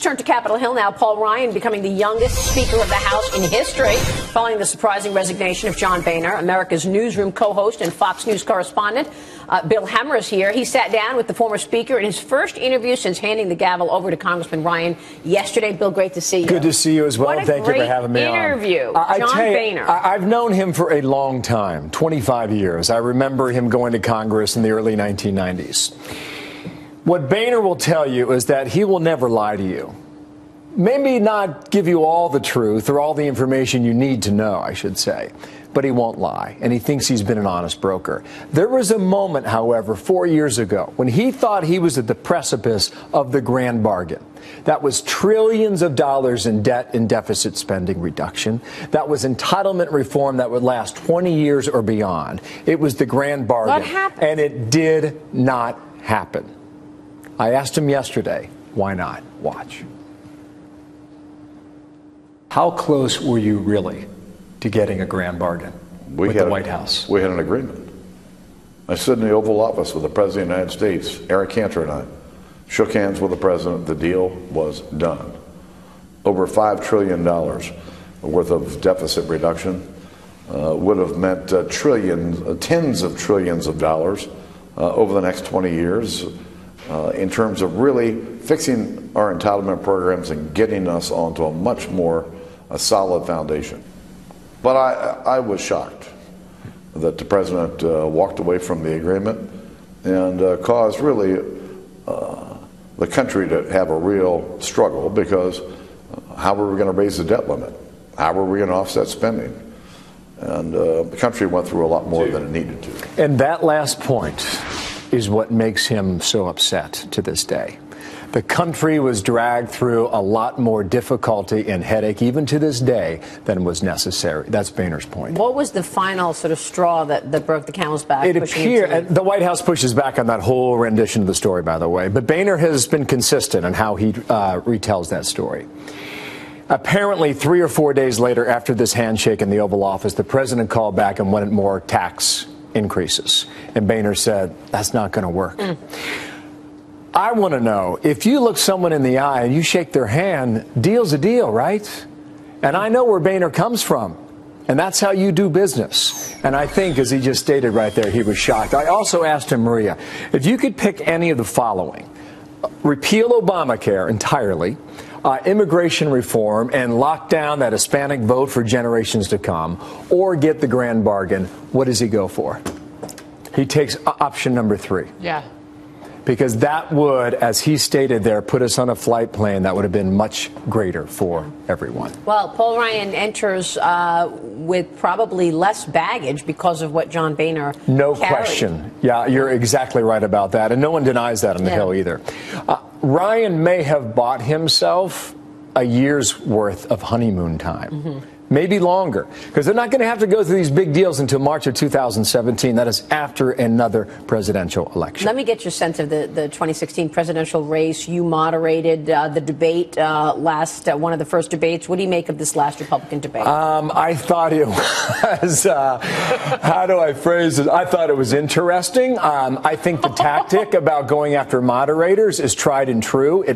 Turn to Capitol Hill now. Paul Ryan becoming the youngest Speaker of the House in history following the surprising resignation of John Boehner, America's newsroom co-host and Fox News correspondent. Bill Hemmer is here. He sat down with the former Speaker in his first interview since handing the gavel over to Congressman Ryan yesterday. Bill, great to see you. Good to see you as well. Thank you for having me on. Interview. John Boehner. I've known him for a long time, 25 years. I remember him going to Congress in the early 1990s. What Boehner will tell you is that he will never lie to you. Maybe not give you all the truth or all the information you need to know, I should say. But he won't lie, and he thinks he's been an honest broker. There was a moment, however, 4 years ago when he thought he was at the precipice of the grand bargain. That was trillions of dollars in debt and deficit spending reduction. That was entitlement reform that would last 20 years or beyond. It was the grand bargain. What happened? And it did not happen. I asked him yesterday, why not? Watch. How close were you really to getting a grand bargain with the White House? We had an agreement. I stood in the Oval Office with the President of the United States, Eric Cantor, and I shook hands with the President. The deal was done. Over $5 trillion worth of deficit reduction would have meant tens of trillions of dollars over the next 20 years in terms of really fixing our entitlement programs and getting us onto a much more solid foundation. But I was shocked that the President walked away from the agreement and caused really the country to have a real struggle, because how were we going to raise the debt limit? How were we going to offset spending? And the country went through a lot more than it needed to. And that last point is what makes him so upset to this day. The country was dragged through a lot more difficulty and headache, even to this day, than was necessary. That's Boehner's point. What was the final sort of straw that broke the camel's back? It appeared, and the White House pushes back on that whole rendition of the story, by the way, but Boehner has been consistent in how he retells that story. Apparently, 3 or 4 days later, after this handshake in the Oval Office, the president called back and wanted more tax increases. And Boehner said, that's not going to work. I want to know, if you look someone in the eye and you shake their hand, deal's a deal, right? And I know where Boehner comes from. And that's how you do business. And I think, as he just stated right there, he was shocked. I also asked him, Maria, if you could pick any of the following: repeal Obamacare entirely, immigration reform, and lock down that Hispanic vote for generations to come, or get the grand bargain, what does he go for? He takes option number 3. Yeah. Because that would, as he stated there, put us on a flight plan that would have been much greater for everyone. Well, Paul Ryan enters with probably less baggage because of what John Boehner No carried. question. Yeah, you're exactly right about that. And no one denies that on the Hill either. Ryan may have bought himself a year's worth of honeymoon time. Maybe longer, because they're not going to have to go through these big deals until March of 2017. That is after another presidential election. Let me get your sense of the 2016 presidential race. You moderated the debate one of the first debates. What do you make of this last Republican debate? I thought it was, how do I phrase it? I thought it was interesting. I think the tactic about going after moderators is tried and true. It